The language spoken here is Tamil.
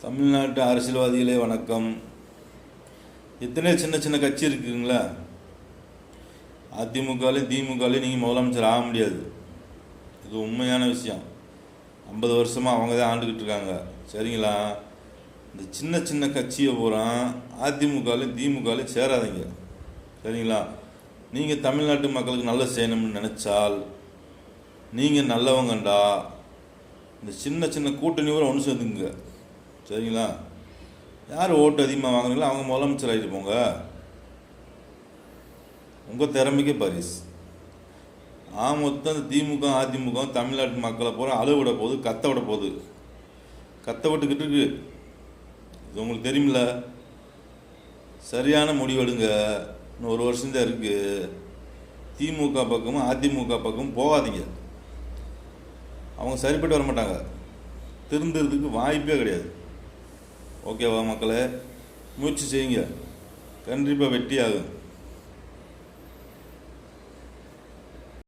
தமிழ்நாட்டு அரசியல்வாதிகளே வணக்கம். எத்தனை சின்ன சின்ன கட்சி இருக்குங்களா? அதிமுகலையும் திமுகலையும் நீங்கள் முதலமைச்சர் ஆக முடியாது. இது உண்மையான விஷயம். 50 வருஷமாக அவங்க தான் ஆண்டுக்கிட்டு இருக்காங்க. சரிங்களா? இந்த சின்ன சின்ன கட்சியை பூரா அதிமுகலையும் திமுகலையும் சேராதீங்க. சரிங்களா? நீங்கள் தமிழ்நாட்டு மக்களுக்கு நல்லது செய்யணும்னு நினச்சால் நீங்கள் நல்லவங்கண்டா இந்த சின்ன சின்ன கூட்டணி கூட ஒன்று சேர்ந்துங்க. சரிங்களா? யார் ஓட்டு அதிகமாக வாங்குறீங்களோ அவங்க முதலமைச்சர் ஆகிட்டு போங்க. உங்கள் திறமைக்கே பரிசு. மொத்தம் இந்த திமுக அதிமுக தமிழ்நாட்டு மக்களை பூரா அழுவிட போகுது, கத்த விட போகுது. கத்த விட்டுக்கிட்டு இருக்கு. இது உங்களுக்கு தெரியுமில்ல? சரியான முடிவெடுங்க. இன்னும் 1 வருஷம் தான் இருக்குது. திமுக பக்கமும் அதிமுக பக்கமும் போகாதீங்க. அவங்க சரிப்பட்டு வர மாட்டாங்க. திருந்துறதுக்கு வாய்ப்பே கிடையாது. ஓகேவா மக்களே? முயற்சி செய்யுங்க. கண்டிப்பாக வெற்றி ஆகும்.